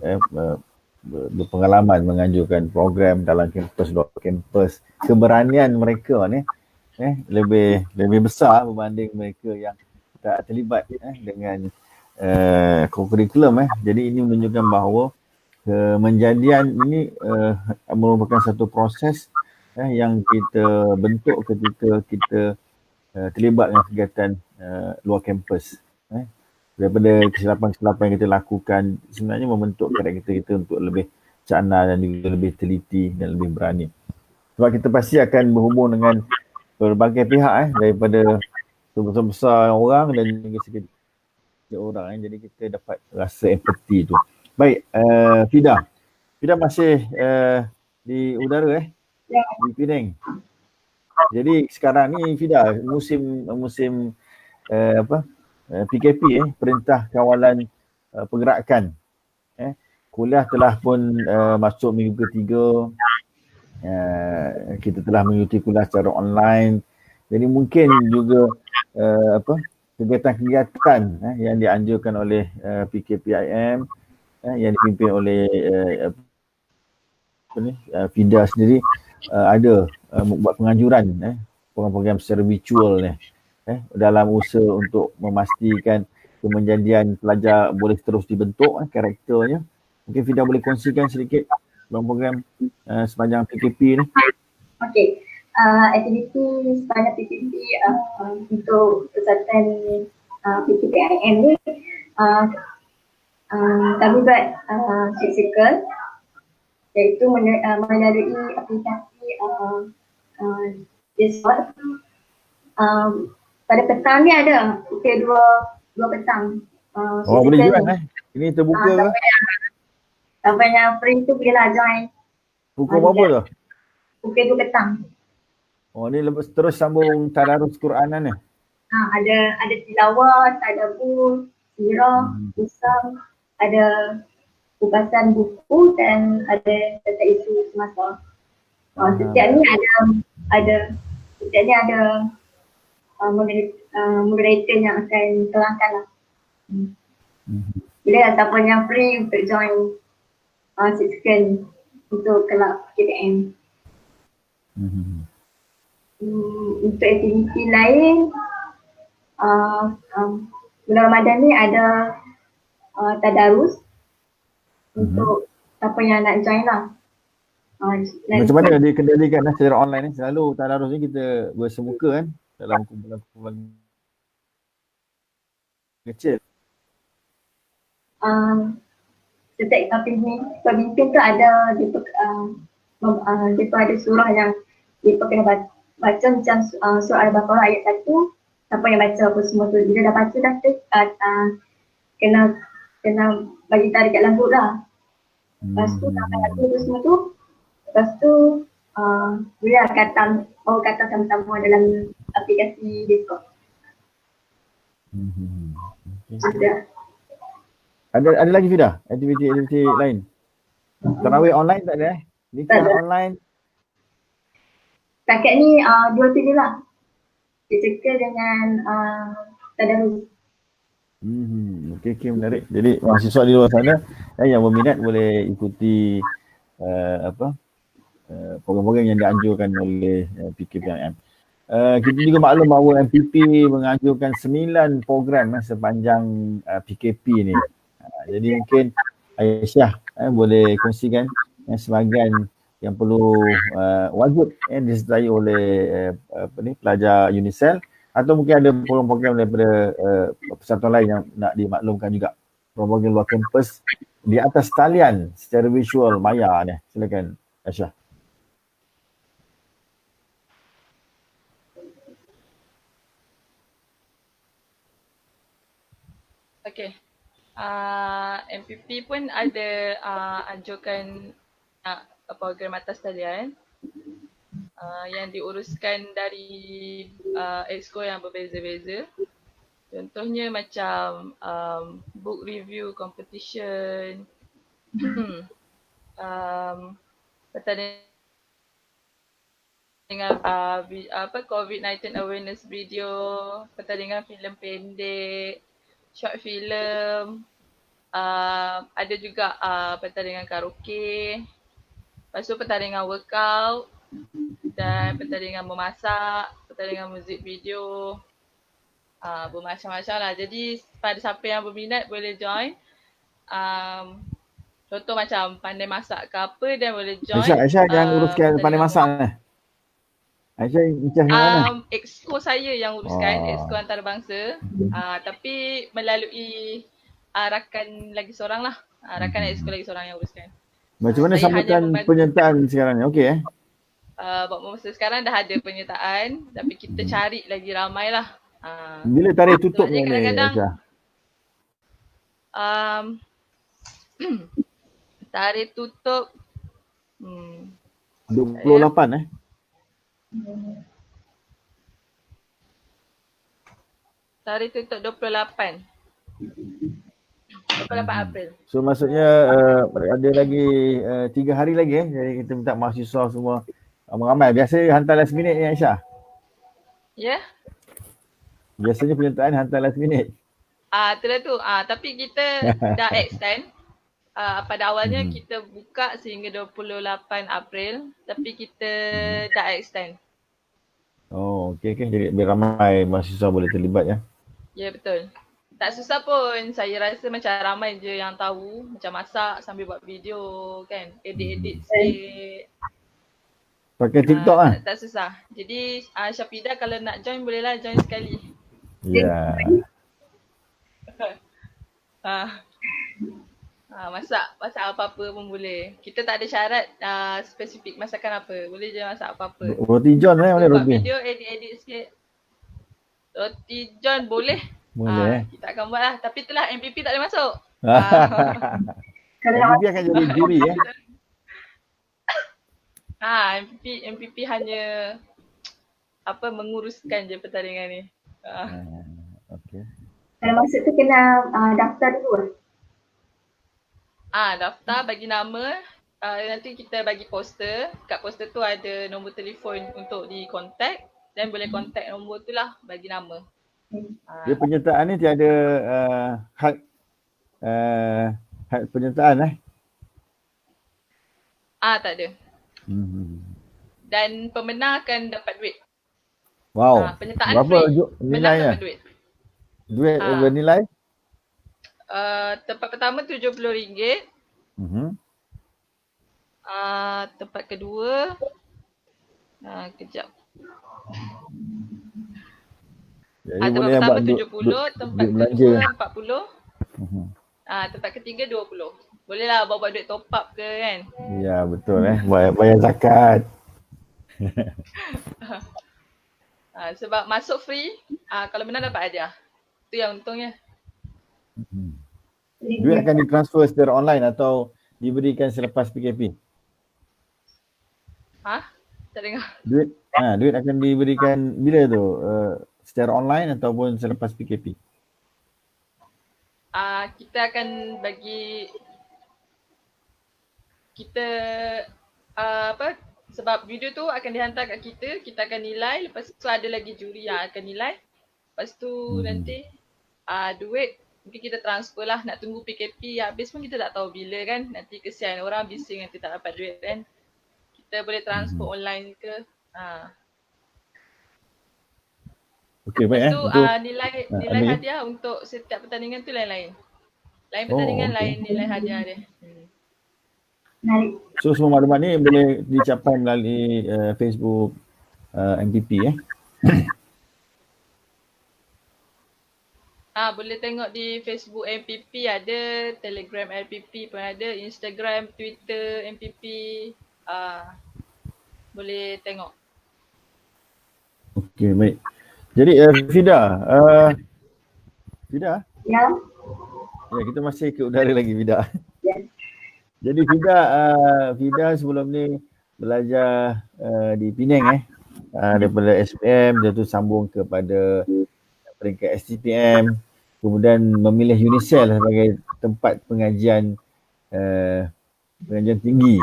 berpengalaman menganjurkan program dalam kampus, luar kampus. Keberanian mereka ni lebih besar berbanding mereka yang tak terlibat dengan kurikulum. Jadi ini menunjukkan bahawa kemenjadian ini merupakan satu proses yang kita bentuk ketika kita terlibat dengan kegiatan luar kampus. Daripada kesilapan-kesilapan yang kita lakukan sebenarnya membentuk karakter kita untuk lebih cakna dan juga lebih teliti dan lebih berani. Sebab kita pasti akan berhubung dengan berbagai pihak daripada sebesar-besar orang dan juga sedikit orang. Jadi kita dapat rasa empati tu. Baik, Fida. Fida masih di udara di Penang. Jadi sekarang ni Fida musim PKP Perintah Kawalan Pergerakan. Kuliah telah pun masuk minggu ketiga. Kita telah mengikuti kuliah secara online. Jadi mungkin juga kegiatan-kegiatan yang dianjurkan oleh PKPIM yang dipimpin oleh FIDA sendiri ada buat penganjuran program-program secara virtual dalam usaha untuk memastikan kemenjadian pelajar boleh terus dibentuk karakternya. Mungkin Fida boleh kongsikan sedikit program sepanjang PKP ni. Okey. Aktiviti sepanjang PKP untuk kesatuan PKPIM ni kami buat physical iaitu melalui aplikasi Discord. Pada petang ni ada pukul 2 petang. Boleh join Ini terbuka ke? Siapa yang free tu bolehlah join. Pukul berapa tu? Pukul 2 petang. Ni lepas terus sambung tadarus Quranan ni? Ada tilawah, tadabbur, sirah, usam, ada kupasan buku dan ada tentang isu semasa. Setiap ni ada moderator yang akan terangkan lah. Bila siapa yang free untuk join seksikan untuk kelab KPM. Untuk aktiviti lain, bulan Ramadan ni ada tadarus untuk siapa yang nak join lah. Macam mana dikendalikan secara online ni? Selalu tadarus ni kita bersemuka dalam kumpulan-kumpulan kecil. Setiap pemimpin tu ada dia ada surah yang dia kena baca macam surah Al-Baqarah ayat 1. Siapa yang baca apa semua tu, bila dah baca dah tu kena bagi tarik kat lampu dah. Lepas tu sampai hati tu semua tu, lepas tu boleh kata sama-sama dalam aplikasi Discord. Ada lagi Fida? Aktiviti lain? Tarawih online tak ada Nikah online? Setakat ni dua tu je lah. Kita dengan tadarus. Okey, menarik. Jadi mahasiswa di luar sana yang berminat boleh ikuti program-program yang dianjurkan oleh PKPIM. Kita juga maklum bahawa MPP menganjurkan 9 program sepanjang PKP ni. Jadi mungkin Aisyah boleh kongsikan sebahagian yang perlu wajib disertai oleh pelajar UNICEL, atau mungkin ada program-program daripada persatuan lain yang nak dimaklumkan juga, program luar kampus di atas talian secara visual maya ni. Silakan Aisyah. Okey. MPP pun ada anjurkan program atas talian yang diuruskan dari exco yang berbeza-beza. Contohnya macam book review competition, pertandingan pertandingan COVID-19 awareness video, pertandingan filem pendek, short film, ada juga pertandingan karaoke, lepas tu pertandingan workout dan pertandingan memasak, pertandingan muzik video, bermacam-macam lah. Jadi pada siapa yang berminat boleh join. Contoh macam pandai masak ke apa dan boleh join. Aisyah yang uruskan pandai masak ni. Aisyah incah yang mana? Exco saya yang uruskan, Oh. exco antarabangsa. Tapi melalui rakan lagi seorang lah. Rakan exco lagi seorang yang uruskan. Macam mana saya sambutan hanya membantu. penyertaan sekarang ni? Okey Buat masa sekarang dah ada penyertaan, tapi kita cari lagi ramai lah. Bila tarikh tutup Sebenarnya ni kadang-kadang Aisyah? Tarikh tutup 28 Tarikh tutup 28 April. So maksudnya ada lagi 3 hari lagi jadi kita minta mahasiswa semua mengamal. Biasa hantar last minute ni Aisyah? Ya? Biasanya penyertaan hantar last minute. Itulah tu. Tapi kita dah extend. Pada awalnya kita buka sehingga 28 April, tapi kita dah extend. Oh, okey. Jadi biar ramai mahasiswa boleh terlibat ya. Ya, betul. Tak susah pun. Saya rasa macam ramai je yang tahu macam masak sambil buat video kan. Edit-edit sikit. Pakai TikTok lah. Tak susah. Jadi Syafidah kalau nak join bolehlah join sekali. Ya. Masak apa-apa pun boleh. Kita tak ada syarat spesifik masakan apa. Boleh je masak apa-apa. Roti John boleh Buat roti? video edit-edit sikit. Roti John boleh. Boleh. Kita akan buat lah. Tapi itulah MPP tak boleh masuk. MPP akan jadi juri MPP hanya menguruskan je pertandingan ni. Okey. Kalau masuk tu kena daftar dulu. Daftar, bagi nama. Nanti kita bagi poster. Kat poster tu ada nombor telefon untuk di contact. Dan boleh contact nombor tu lah bagi nama. Dia penyertaan ni tiada had penyertaan Tak ada. Dan pemenang akan dapat duit. Wow. Penyertaan Berapa free. nilainya? Dapat duit. Duit bernilai? Tempat pertama RM70. Tempat kedua kejap. Jadi Tempat boleh pertama buat RM70, tempat kedua RM40. Tempat ketiga RM20. Boleh lah bawa duit top up ke kan. Ya betul bayar zakat. Sebab masuk free, kalau menang dapat hadiah. Itu yang untungnya. Duit akan ditransfer secara online atau diberikan selepas PKP? Tak dengar. Duit akan diberikan bila tu? Secara online ataupun selepas PKP? Kita akan bagi sebab video tu akan dihantar kat kita akan nilai, lepas tu ada lagi juri yang akan nilai. Lepas tu nanti duit mungkin kita transfer lah, nak tunggu PKP habis pun kita tak tahu bila kan. Nanti kesian orang bising nanti tak dapat duit kan. Kita boleh transfer online ke. Okey, baik Lepas tu nilai hadiah untuk setiap pertandingan tu lain-lain. Lain pertandingan lain nilai hadiah dia. So semua maklumat ni boleh dicapai melalui Facebook MPP Boleh tengok di Facebook MPP ada, Telegram MPP pun ada, Instagram, Twitter MPP. Boleh tengok. Okey, baik. Jadi Fida. Ya. Ya, kita masih ke udara lagi Fida. Ya. Jadi Fida sebelum ni belajar di Penang daripada SPM, dia tu sambung kepada peringkat STPM, kemudian memilih UNICEF sebagai tempat pengajian tinggi.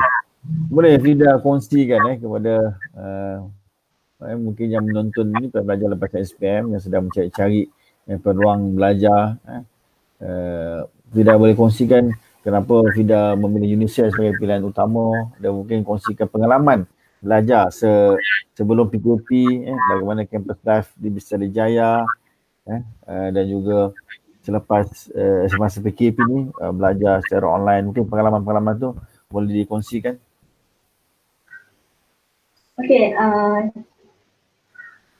Boleh Frida kongsikan kepada mungkin yang menonton ni pelajar lepaskan SPM yang sedang mencari-cari peluang belajar. Fida boleh kongsikan kenapa Fida memilih UNICEF sebagai pilihan utama dan mungkin kongsikan pengalaman belajar sebelum PKP, bagaimana campus life di Besar Jaya, dan juga selepas semasa PKP ni belajar secara online. Mungkin pengalaman-pengalaman tu boleh dikongsikan. Okey,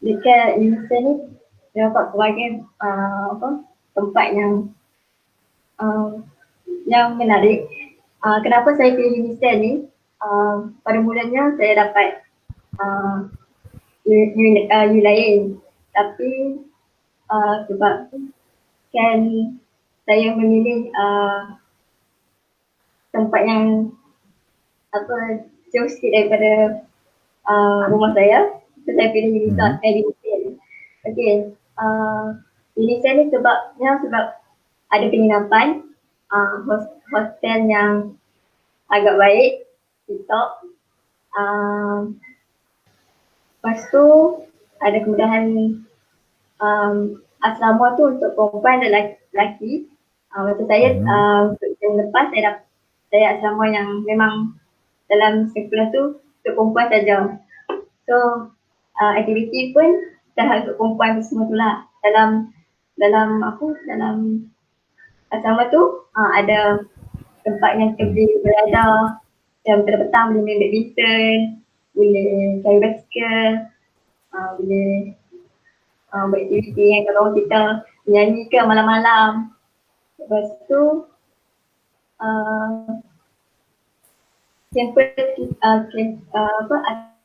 dekat UNICEF ni dapat pelbagai tempat yang menarik. Kenapa saya pilih UNICEF ni? Pada mulanya saya dapat U lain, tapi sebab kan saya memilih tempat yang jauh sikit daripada rumah saya, so saya pilih UNICEF. Okey, UNICEF ni sebab ada penginapan, hostel yang agak baik, TikTok. Lepas tu ada kemudahan asrama tu untuk perempuan dan lelaki. Macam saya untuk yang lepas saya asrama yang memang dalam sekolah tu untuk perempuan saja. So aktiviti pun dah untuk perempuan semua tu lah. Dalam asrama tu ada tempat yang kita boleh belajar, macam petang-petang boleh main badminton, boleh cari basikal, boleh buat aktiviti yang kalau kita menyanyi ke malam-malam. Lepas tu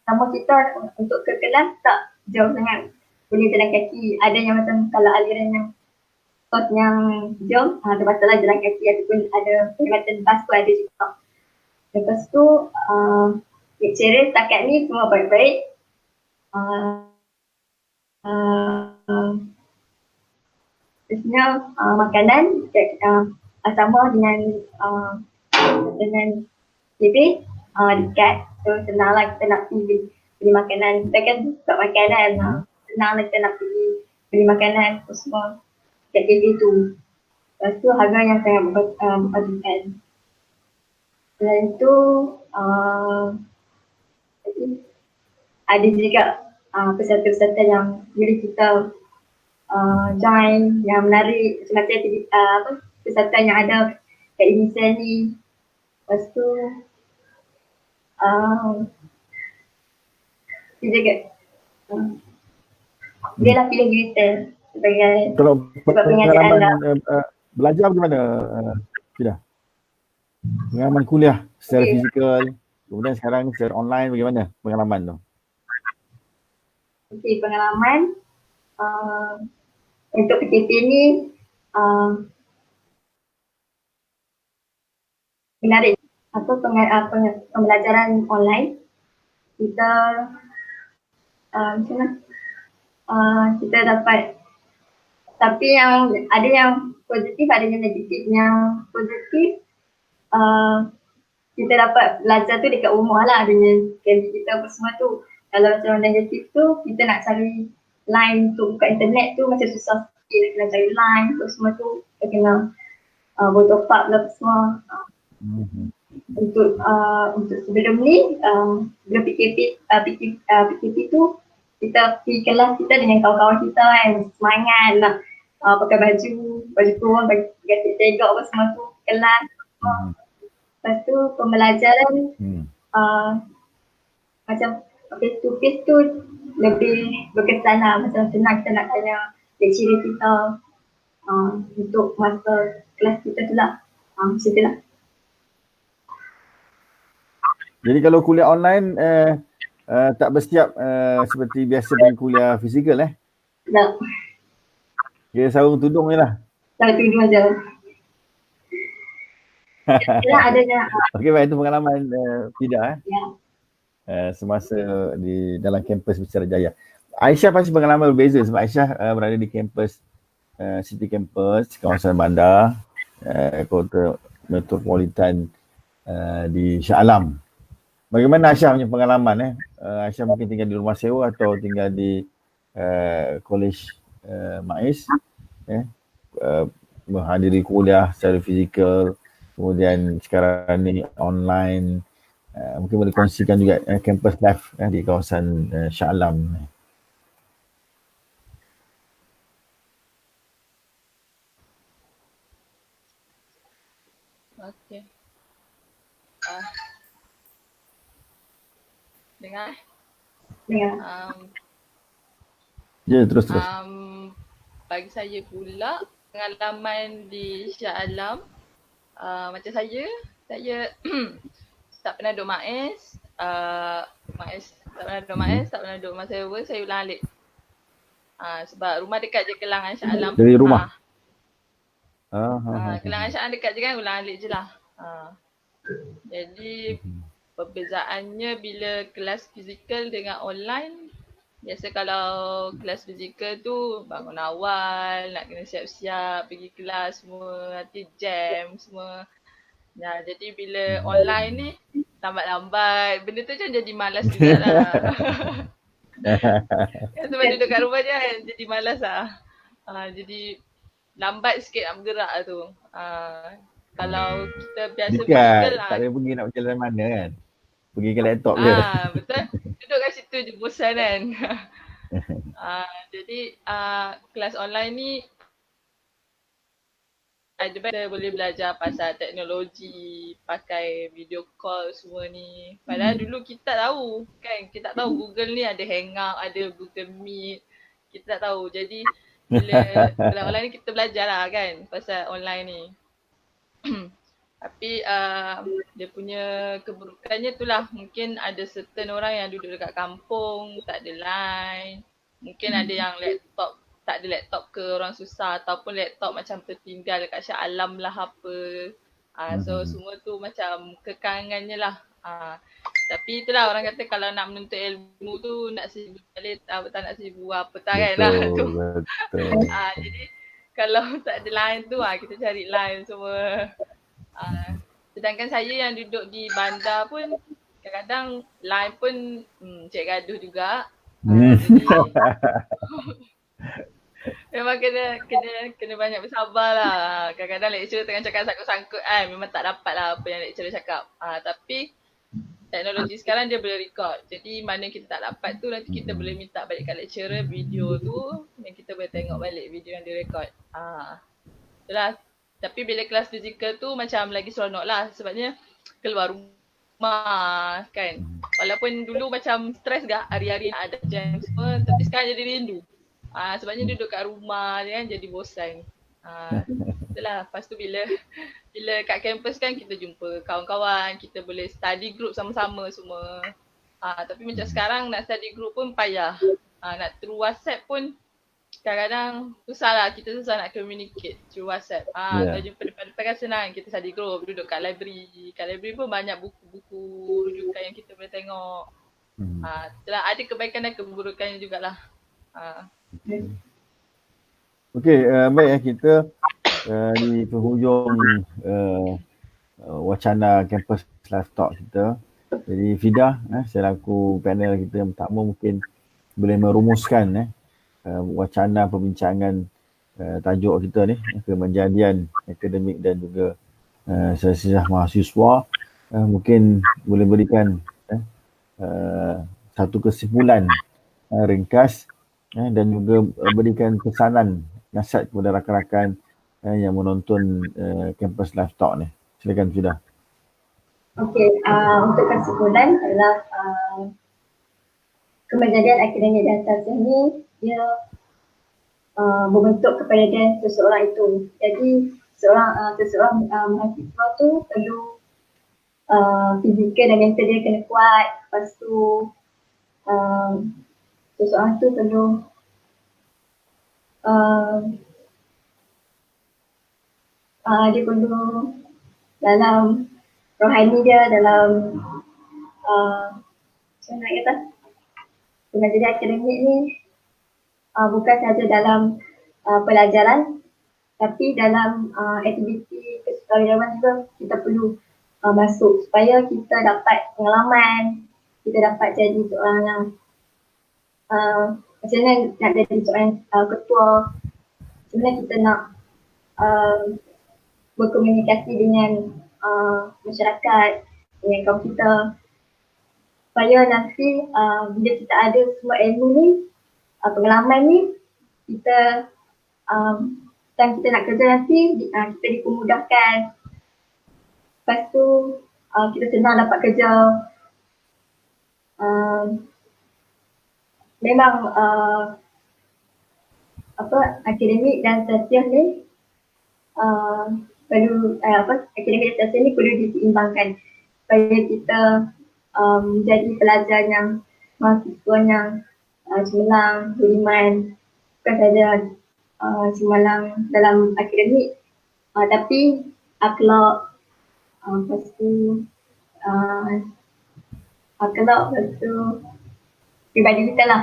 asrama kita untuk ke kelas tak jauh sangat, boleh jalan kaki. Ada yang macam kalau aliran yang kos yang jauh, terpaksalah jalan kaki ataupun ada perkhidmatan bas tu ada juga. Lepas tu lecturer setakat ni semua baik-baik. Biasanya makanan asrama dengan JB dekat, so senang lah kita nak pergi beli makanan. Kita kan suka makanan, senang lah kita nak pergi beli makanan semua dekat JB tu. Lepas tu harga yang sangat berpadukan. Selain tu ada juga peserta-peserta yang boleh kita join yang menarik, macam peserta yang ada kat UNICEF ni. Lepas tu dia juga dia lah pilih UNICEF sebagai Kalau pengajar anda. Belajar bagaimana Fida? Pengalaman kuliah secara fizikal, kemudian sekarang secara online, bagaimana pengalaman tu? Okey, pengalaman untuk PKP ni menarik. Pembelajaran online kita macam mana? Kita dapat, tapi yang ada yang positif, ada yang negatif. Yang positif kita dapat belajar tu dekat rumah lah dengan gaji kita apa semua tu. Kalau macam negatif tu kita nak cari line untuk buka internet tu macam susah sikit, nak kena cari line tu semua tu, kita kena buat top up lah semua. Untuk sebelum ni bila PKP tu kita pergi kelas kita dengan kawan-kawan kita kan, semangat nak pakai baju kurung, ganti tegak apa semua tu kelas. Lepas tu pembelajaran macam face to face tu lebih berkesan lah, macam senang kita nak tanya lecturer kita untuk masa kelas kita tu lah. Macam tu lah. Jadi kalau kuliah online tak bersiap seperti biasa pergi kuliah fizikal Tak. Kira sarung tudung je lah. Sarung tudung je. Yalah adanya. Okey, baik, itu pengalaman Fida Ya. Semasa di dalam kampus Besar Jaya. Aisyah pasti pengalaman berbeza sebab Aisyah berada di kampus City Campus, kawasan bandar, kota metropolitan di Shah Alam. Bagaimana Aisyah punya pengalaman Aisyah mungkin tinggal di rumah sewa atau tinggal di College MAIS menghadiri kuliah secara fizikal, kemudian sekarang ni online, mungkin boleh kongsikan juga campus life di kawasan Shah Alam. Okey. Dengar? Ya. Ya, terus. Bagi saya pula, pengalaman di Shah Alam, macam saya tak pernah duduk MAIS, tak pernah duduk MAIS, tak pernah duduk rumah sewa, saya ulang alik. Sebab rumah dekat je Kelangan Shah Alam. Dari rumah? Kelangan Shah Alam dekat je kan, ulang alik je lah. Jadi perbezaannya bila kelas fizikal dengan online, biasa kalau kelas fizikal tu bangun awal, nak kena siap-siap pergi kelas semua, nanti jam semua. Nah, jadi bila online ni lambat-lambat, benda tu macam jadi malas jugalah. Sebab duduk kat rumah je kan, jadi malas lah. Jadi lambat sikit nak bergerak tu. Kalau kita biasa fizikal tak boleh pergi nak berjalan mana kan? Pergi ke laptop je. Betul. Duduk kat situ je bosan kan. Jadi kelas online ni kita boleh belajar pasal teknologi, pakai video call semua ni. Padahal dulu kita tak tahu kan. Kita tak tahu Google ni ada Hangout, ada Google Meet. Kita tak tahu. Jadi bila kelas online ni kita belajar lah kan pasal online ni. Tapi dia punya keburukannya tu lah. Mungkin ada certain orang yang duduk dekat kampung, tak ada line. Mungkin ada yang laptop, tak ada laptop ke orang susah, ataupun laptop macam tertinggal dekat Shah Alam lah apa. So semua tu macam kekangannya lah. Tapi itulah orang kata kalau nak menuntut ilmu tu nak seribu kali tak nak seribu apa tak kan lah tu. Jadi kalau tak ada line tu kita cari line semua. Sedangkan saya yang duduk di bandar pun kadang-kadang line pun cek gaduh juga. Jadi memang kena banyak bersabar lah. Kadang-kadang lecturer tengah cakap sangkut-sangkut kan, memang tak dapat lah apa yang lecturer cakap. Tapi teknologi sekarang dia boleh record. Jadi mana kita tak dapat tu nanti kita boleh minta balik kat lecturer video tu dan kita boleh tengok balik video yang dia record. Itulah. Tapi bila kelas fizikal tu macam lagi seronok lah sebabnya keluar rumah kan. Walaupun dulu macam stres gak hari-hari nak ada jam semua tapi sekarang jadi rindu. Sebabnya duduk kat rumah je kan jadi bosan. Itulah. Lepas tu bila kat kampus kan kita jumpa kawan-kawan, kita boleh study group sama-sama semua. Tapi macam sekarang nak study group pun payah. Nak through WhatsApp pun kadang-kadang susah lah, kita susah nak communicate through WhatsApp. Kalau jumpa depan-depan kan senang, kita study group, duduk kat library. Kat library pun banyak buku-buku rujukan yang kita boleh tengok. Itulah, ada kebaikan dan keburukannya jugalah. Okey, baik kita di penghujung wacana campus live talk kita. Jadi Fidah, selaku panel kita yang pertama mungkin boleh merumuskan wacana perbincangan tajuk kita ni, kemenjadian akademik dan juga sesama mahasiswa. Mungkin boleh berikan satu kesimpulan ringkas dan juga berikan pesanan nasihat kepada rakan-rakan yang menonton campus live talk ni. Silakan Fidah. Okey, untuk kesimpulan adalah kemenjadian akademik dan sosial ni dia membentuk kepribadian seseorang itu. Jadi seseorang mahasiswa tu perlu fizikal dan mental dia kena kuat. Lepas tu seseorang tu perlu dia perlu dalam rohani dia, dalam macam nak kata kemenjadian akademik ni bukan sahaja dalam pelajaran tapi dalam aktiviti kesukarelawan juga kita perlu masuk supaya kita dapat pengalaman, kita dapat jadi seorang yang macam mana nak jadi seorang ketua, macam mana kita nak berkomunikasi dengan masyarakat, dengan kaum kita, supaya nanti bila kita ada semua ilmu ni, pengalaman ni, kita time kita nak kerja nanti kita dipermudahkan. Lepas tu kita senang dapat kerja. Memang akademik dan sosial ni perlu akademik dan sosial ni perlu diseimbangkan supaya kita menjadi pelajar yang mahasiswa yang cemerlang, beriman, bukan saja cemerlang dalam akademik tapi akhlak, lepas tu akhlak, lepas tu pribadi kita lah.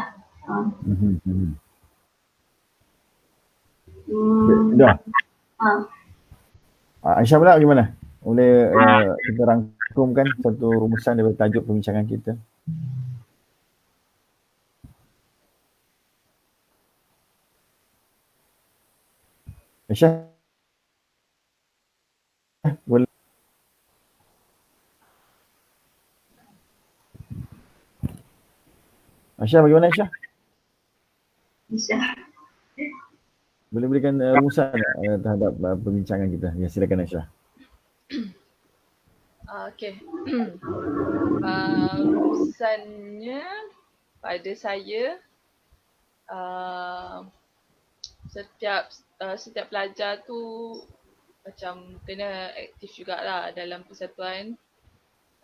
Dah. Aisyah pula bagaimana? Boleh kita rangkumkan satu rumusan daripada tajuk perbincangan kita? Aisyah? Boleh? Aisyah bagaimana Aisyah? Aisyah. Boleh berikan rumusan terhadap perbincangan kita? Ya, silakan Aisyah. Okey. Rumusannya pada saya setiap pelajar tu macam kena aktif jugalah dalam persatuan.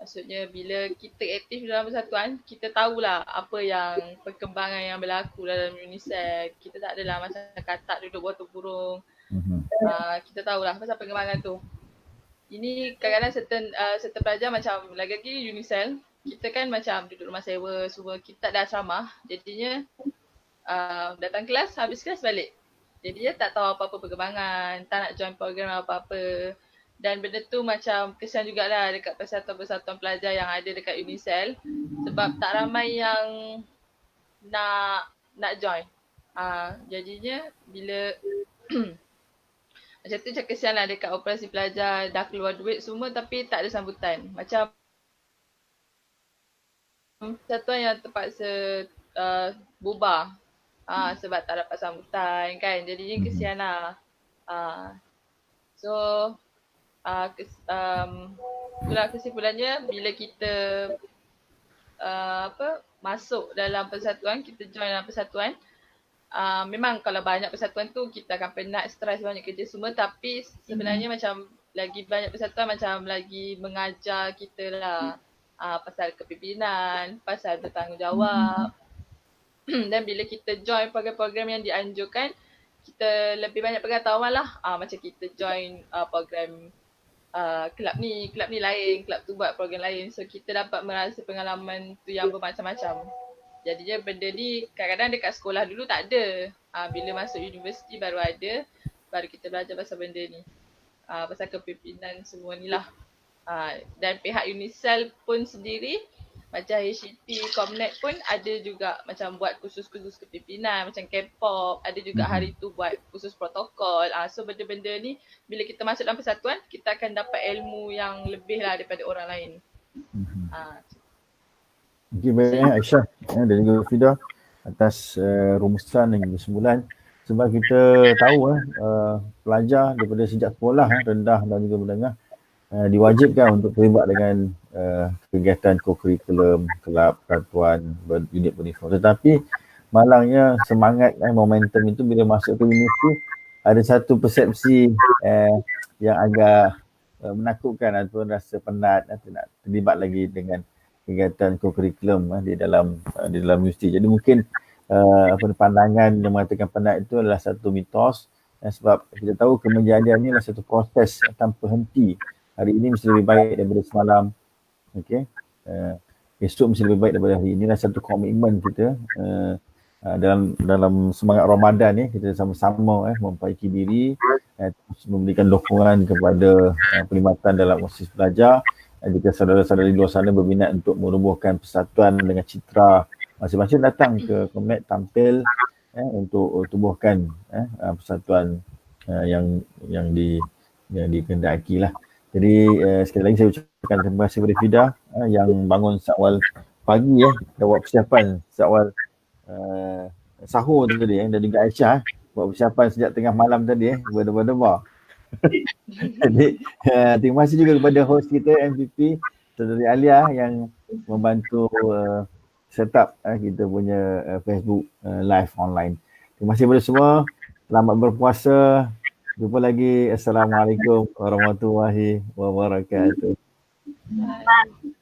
Maksudnya bila kita aktif dalam persatuan, kita tahulah apa yang perkembangan yang berlaku dalam UNICEF. Kita tak adalah macam katak duduk bawah burung. Kita tahulah pasal perkembangan tu. Ini kadang-kadang certain pelajar macam lagi-lagi UNICEF, kita kan macam duduk rumah sewa semua, kita tak ada asrama. Jadinya datang kelas, habis kelas balik. Jadinya tak tahu apa-apa perkembangan, tak nak join program apa-apa. Dan benda tu macam kesian jugalah dekat persatuan-persatuan pelajar yang ada dekat UNICEF sebab tak ramai yang nak join. Jadinya bila macam tu macam kesian lah dekat operasi pelajar dah keluar duit semua tapi tak ada sambutan. Macam persatuan yang terpaksa bubar sebab tak dapat sambutan kan. Jadinya kesian lah. Itulah kesimpulannya bila kita masuk dalam persatuan, kita join dalam persatuan, memang kalau banyak persatuan tu kita akan penat, stres, banyak kerja semua, tapi sebenarnya macam lagi banyak persatuan macam lagi mengajar kita lah pasal kepimpinan, pasal bertanggungjawab. Dan bila kita join program-program yang dianjurkan, kita lebih banyak pengetahuan lah. Macam kita join program kelab ni lain, kelab tu buat program lain. So kita dapat merasa pengalaman tu yang bermacam-macam. Jadinya benda ni kadang-kadang dekat sekolah dulu tak ada. Bila masuk universiti baru ada, baru kita belajar pasal benda ni. Pasal kepimpinan semua ni lah. Dan pihak UNICEF pun sendiri, macam HCT, Comnet pun ada juga macam buat kursus-kursus kepimpinan, macam K-pop, ada juga hari tu buat kursus protokol. So benda-benda ni bila kita masuk dalam persatuan, kita akan dapat ilmu yang lebih lah daripada orang lain. Terima kasih banyak Aisyah dan juga Fidah atas rumusan dan kesimpulan. Sebab kita tahu pelajar daripada sejak sekolah rendah dan juga menengah diwajibkan untuk terlibat dengan kegiatan co-curriculum, kelab, persatuan, unit beruniform. Tetapi malangnya semangat momentum itu bila masuk ke universiti ada satu persepsi yang agak menakutkan ataupun rasa penat atau nak terlibat lagi dengan kegiatan co-curriculum di dalam universiti. Jadi mungkin pandangan yang mengatakan penat itu adalah satu mitos sebab kita tahu kemenjadian ini adalah satu proses tanpa henti. Hari ini mesti lebih baik daripada semalam. Okey. Esok mesti lebih baik daripada hari ini. Inilah satu komitmen kita dalam semangat Ramadan ni, kita sama-sama memperbaiki diri terus memberikan dukungan kepada perkhidmatan dalam OSIS pelajar. Jika saudara-saudara di luar sana berminat untuk merubuhkan persatuan dengan citra masing-masing, datang ke Komnet, tampil untuk tubuhkan persatuan yang dikehendaki lah. Jadi sekali lagi saya ucapkan terima kasih kepada Fida yang bangun seawal pagi dah buat persiapan seawal sahur tadi dan juga Aisyah buat persiapan sejak tengah malam tadi berdebar-debar. Jadi terima kasih juga kepada host kita MVP Saudari Alia yang membantu set up kita punya Facebook live online. Terima kasih kepada semua. Selamat berpuasa. Jumpa lagi. Assalamualaikum warahmatullahi wabarakatuh. Bye.